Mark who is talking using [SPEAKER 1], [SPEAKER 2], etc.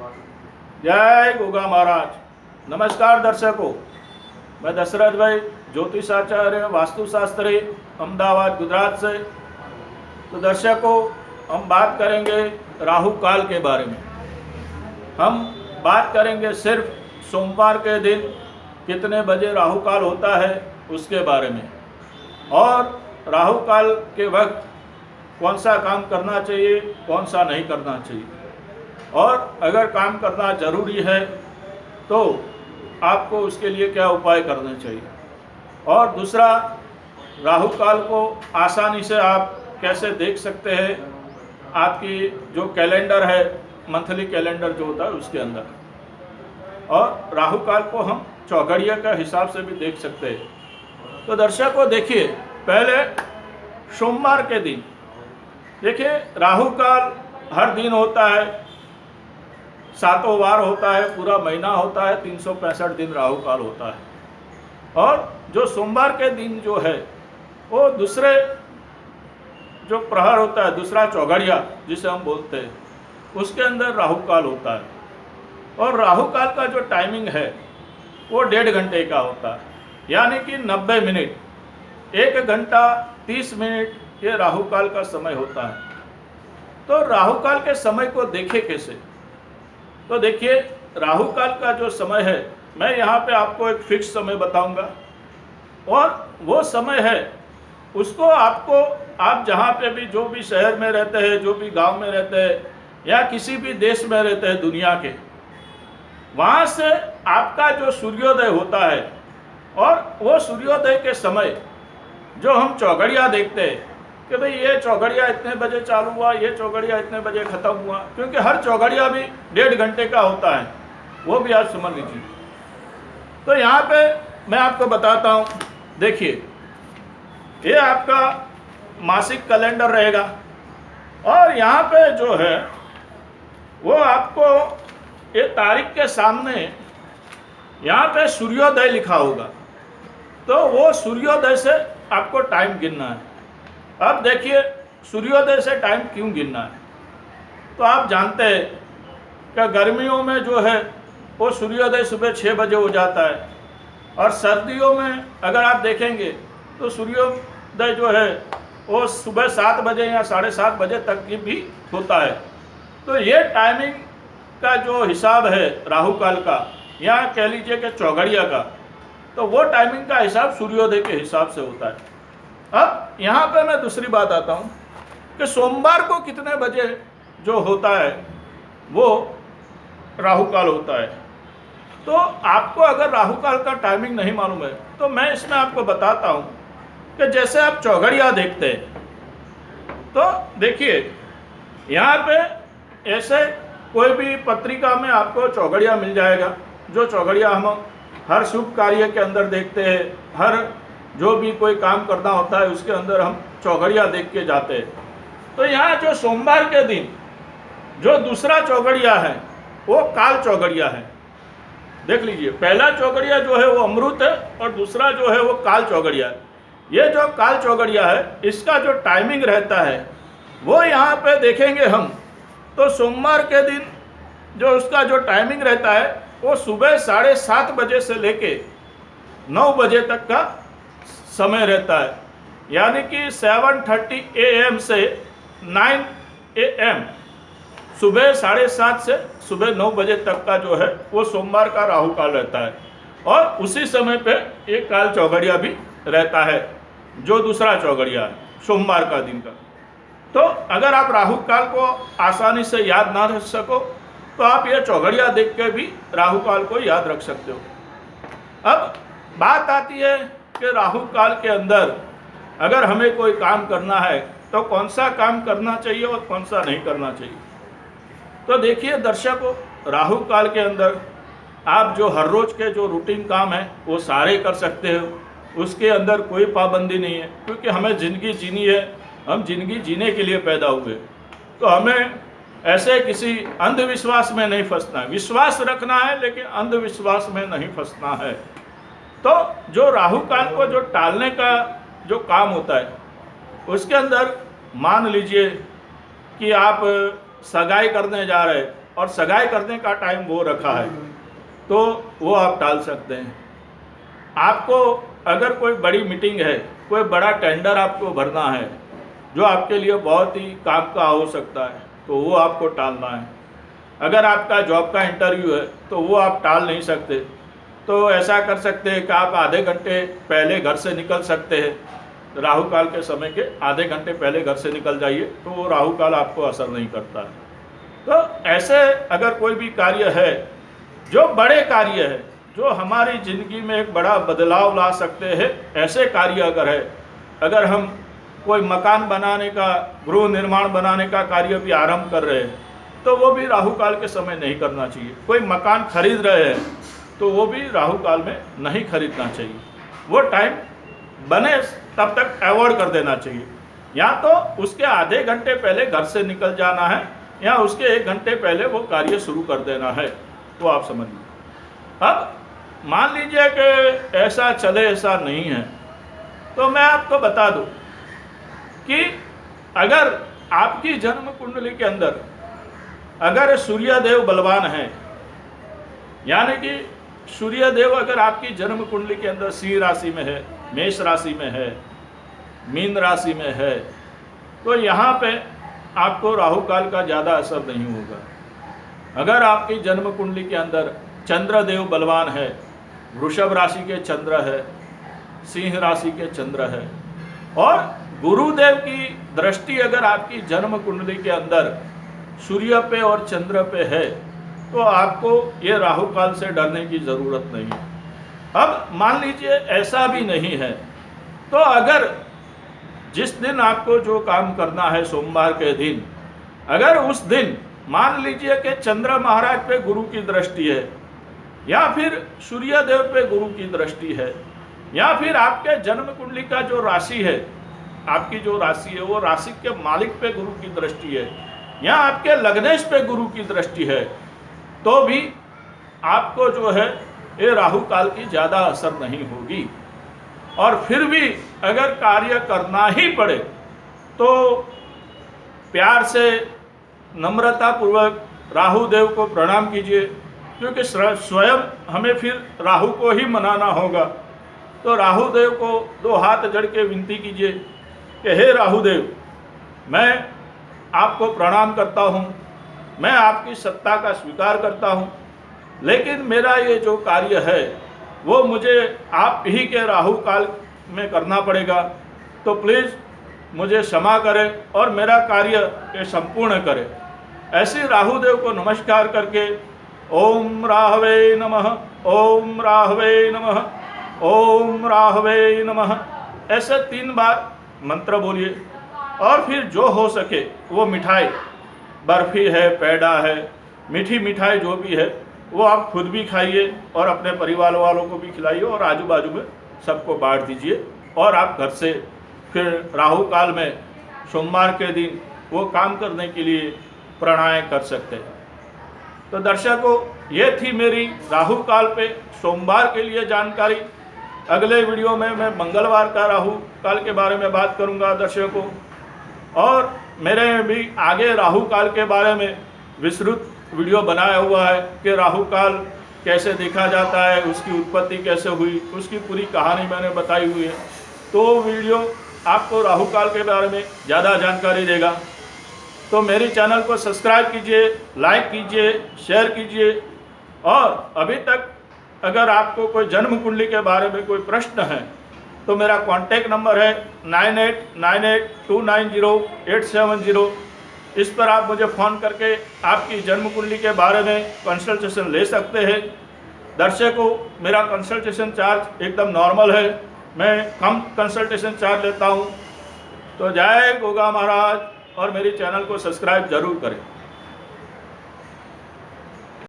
[SPEAKER 1] जय गोगा महाराज। नमस्कार दर्शकों, मैं दशरथ भाई, ज्योतिषाचार्य वास्तुशास्त्री, अहमदाबाद गुजरात से। तो दर्शकों, हम बात करेंगे राहु काल के बारे में। हम बात करेंगे सिर्फ सोमवार के दिन कितने बजे राहु काल होता है उसके बारे में, और राहु काल के वक्त कौन सा काम करना चाहिए, कौन सा नहीं करना चाहिए, और अगर काम करना ज़रूरी है तो आपको उसके लिए क्या उपाय करने चाहिए। और दूसरा, राहु काल को आसानी से आप कैसे देख सकते हैं आपकी जो कैलेंडर है, मंथली कैलेंडर जो होता है उसके अंदर। और राहु काल को हम चौघड़िया का हिसाब से भी देख सकते हैं। तो दर्शकों देखिए, पहले सोमवार के दिन देखिए, राहु काल हर दिन होता है, 7 वार होता है, पूरा महीना होता है, 365 दिन राहु काल होता है। और जो सोमवार के दिन जो है वो दूसरे जो प्रहर होता है, दूसरा चौघड़िया जिसे हम बोलते हैं, उसके अंदर राहु काल होता है। और राहु काल का जो टाइमिंग है वो 1.5 घंटे का होता है, यानी कि 90 मिनट, 1 घंटा 30 मिनट ये राहु काल का समय होता है। तो राहु काल के समय को देखें कैसे। तो देखिए, राहु काल का जो समय है, मैं यहाँ पे आपको एक फिक्स समय बताऊंगा, और वो समय है उसको आपको, आप जहाँ पे भी, जो भी शहर में रहते हैं, जो भी गांव में रहते हैं, या किसी भी देश में रहते हैं दुनिया के, वहाँ से आपका जो सूर्योदय होता है, और वो सूर्योदय के समय जो हम चौघड़िया देखते हैं कि भाई ये चौघड़िया इतने बजे चालू हुआ, ये चौघड़िया इतने बजे ख़त्म हुआ, क्योंकि हर चौघड़िया भी 1.5 घंटे का होता है, वो भी आप समझ लीजिए। तो यहाँ पे मैं आपको बताता हूँ, देखिए ये आपका मासिक कैलेंडर रहेगा, और यहाँ पे जो है वो आपको ये तारीख के सामने यहाँ पे सूर्योदय लिखा होगा, तो वो सूर्योदय से आपको टाइम गिनना है। अब देखिए, सूर्योदय से टाइम क्यों गिनना है, तो आप जानते हैं कि गर्मियों में जो है वो सूर्योदय सुबह 6 बजे हो जाता है, और सर्दियों में अगर आप देखेंगे तो सूर्योदय जो है वो सुबह 7 बजे या 7:30 बजे तक की भी होता है। तो ये टाइमिंग का जो हिसाब है राहु काल का, या कह लीजिए कि चौघड़िया का, तो वो टाइमिंग का हिसाब सूर्योदय के हिसाब से होता है। अब यहाँ पे मैं दूसरी बात आता हूँ कि सोमवार को कितने बजे जो होता है वो राहु काल होता है। तो आपको अगर राहु काल का टाइमिंग नहीं मालूम है तो मैं इसमें आपको बताता हूँ कि जैसे आप चौघड़िया देखते हैं, तो देखिए यहाँ पे ऐसे कोई भी पत्रिका में आपको चौघड़िया मिल जाएगा, जो चौघड़िया हम हर शुभ कार्य के अंदर देखते हैं, हर जो भी कोई काम करना होता है उसके अंदर हम चौघड़िया देख के जाते हैं। तो यहाँ जो सोमवार के दिन जो दूसरा चौघड़िया है वो काल चौघड़िया है। देख लीजिए, पहला चौघड़िया जो है वो अमृत है, और दूसरा जो है वो काल चौघड़िया है। ये जो काल चौघड़िया है, इसका जो टाइमिंग रहता है वो यहाँ पे देखेंगे हम, तो सोमवार के दिन जो उसका जो टाइमिंग रहता है वो सुबह 7:30 बजे से लेके 9 बजे तक का समय रहता है, यानी कि 7:30 AM से 9 AM, सुबह 7:30 से सुबह 9 बजे तक का जो है वो सोमवार का राहु काल रहता है। और उसी समय पे एक काल चौघड़िया भी रहता है, जो दूसरा चौघड़िया है सोमवार का दिन का। तो अगर आप राहु काल को आसानी से याद ना रख सको तो आप ये चौघड़िया देख के भी राहु काल को याद रख सकते हो। अब बात आती है कि राहु काल के अंदर अगर हमें कोई काम करना है तो कौन सा काम करना चाहिए और कौन सा नहीं करना चाहिए। तो देखिए दर्शकों, राहु काल के अंदर आप जो हर रोज के जो रूटीन काम है वो सारे कर सकते हो, उसके अंदर कोई पाबंदी नहीं है, क्योंकि हमें ज़िंदगी जीनी है, हम जिंदगी जीने के लिए पैदा हुए। तो हमें ऐसे किसी अंधविश्वास में नहीं फंसना है, विश्वास रखना है लेकिन अंधविश्वास में नहीं फंसना है। तो जो राहु काल को जो टालने का जो काम होता है उसके अंदर मान लीजिए कि आप सगाई करने जा रहे हैं, और सगाई करने का टाइम वो रखा है, तो वो आप टाल सकते हैं। आपको अगर कोई बड़ी मीटिंग है, कोई बड़ा टेंडर आपको भरना है जो आपके लिए बहुत ही काम का हो सकता है, तो वो आपको टालना है। अगर आपका जॉब का इंटरव्यू है तो वो आप टाल नहीं सकते, तो ऐसा कर सकते हैं कि आप आधे घंटे पहले घर से निकल सकते हैं। राहु काल के समय के आधे घंटे पहले घर से निकल जाइए, तो वो राहु काल आपको असर नहीं करता है। तो ऐसे अगर कोई भी कार्य है जो बड़े कार्य है, जो हमारी ज़िंदगी में एक बड़ा बदलाव ला सकते हैं, ऐसे कार्य अगर है, अगर हम कोई मकान बनाने का, गृह निर्माण बनाने का कार्य भी आरंभ कर रहे हैं, तो वो भी राहु काल के समय नहीं करना चाहिए। कोई मकान खरीद रहे हैं तो वो भी राहु काल में नहीं खरीदना चाहिए। वो टाइम बने तब तक अवॉइड कर देना चाहिए। या तो उसके आधे घंटे पहले घर से निकल जाना है, या उसके 1 घंटे पहले वो कार्य शुरू कर देना है। तो आप समझिए। अब मान लीजिए कि ऐसा चले, ऐसा नहीं है, तो मैं आपको बता दूं कि अगर आपकी जन्म कुंडली के अंदर अगर सूर्यदेव बलवान है, यानी कि सूर्यदेव अगर आपकी जन्म कुंडली के अंदर सिंह राशि में है, मेष राशि में है, मीन राशि में है, तो यहाँ पे आपको राहु काल का ज़्यादा असर नहीं होगा। अगर आपकी जन्म कुंडली के अंदर चंद्रदेव बलवान है, वृषभ राशि के चंद्र है, सिंह राशि के चंद्र है, और गुरुदेव की दृष्टि अगर आपकी जन्म कुंडली के अंदर सूर्य पे और चंद्र पे है, तो आपको ये राहु काल से डरने की ज़रूरत नहीं है। अब मान लीजिए ऐसा भी नहीं है, तो अगर जिस दिन आपको जो काम करना है सोमवार के दिन, अगर उस दिन मान लीजिए कि चंद्र महाराज पे गुरु की दृष्टि है, या फिर सूर्यदेव पे गुरु की दृष्टि है, या फिर आपके जन्म कुंडली का जो राशि है, आपकी जो राशि है वो राशि के मालिक पे गुरु की दृष्टि है, या आपके लग्नेश पे गुरु की दृष्टि है, तो भी आपको जो है ये राहु काल की ज़्यादा असर नहीं होगी। और फिर भी अगर कार्य करना ही पड़े तो प्यार से, नम्रता पूर्वक राहु देव को प्रणाम कीजिए, क्योंकि स्वयं हमें फिर राहु को ही मनाना होगा। तो राहु देव को 2 हाथ जड़ के विनती कीजिए कि हे राहु देव, मैं आपको प्रणाम करता हूँ, मैं आपकी सत्ता का स्वीकार करता हूँ, लेकिन मेरा ये जो कार्य है वो मुझे आप ही के राहु काल में करना पड़ेगा, तो प्लीज़ मुझे क्षमा करें और मेरा कार्य ये संपूर्ण करें। ऐसे राहु देव को नमस्कार करके ओम राहवे नमः, ओम राहवे नमः, ओम राहवे नमः, ऐसे 3 बार मंत्र बोलिए। और फिर जो हो सके वो मिठाई, बर्फ़ी है, पेड़ा है, मीठी मिठाई जो भी है वो आप खुद भी खाइए और अपने परिवार वालों को भी खिलाइए, और आजू बाजू में सबको बांट दीजिए। और आप घर से फिर राहु काल में सोमवार के दिन वो काम करने के लिए प्राणायाम कर सकते हैं। तो दर्शकों, ये थी मेरी राहु काल पे सोमवार के लिए जानकारी। अगले वीडियो में मैं मंगलवार का राहु काल के बारे में बात करूंगा दर्शकों, और मेरे भी आगे राहु काल के बारे में विस्तृत वीडियो बनाया हुआ है कि राहु काल कैसे देखा जाता है, उसकी उत्पत्ति कैसे हुई, उसकी पूरी कहानी मैंने बताई हुई है। तो वीडियो आपको राहु काल के बारे में ज़्यादा जानकारी देगा। तो मेरी चैनल को सब्सक्राइब कीजिए, लाइक कीजिए, शेयर कीजिए, और अभी तक अगर आपको कोई जन्म कुंडली के बारे में कोई प्रश्न है तो मेरा कॉन्टैक्ट नंबर है 9898290870। इस पर आप मुझे फ़ोन करके आपकी जन्म कुंडली के बारे में कंसल्टेशन ले सकते हैं। दर्शकों, मेरा कंसल्टेशन चार्ज एकदम नॉर्मल है, मैं कम कंसल्टेशन चार्ज लेता हूँ। तो जय गोगा महाराज, और मेरी चैनल को सब्सक्राइब जरूर करें।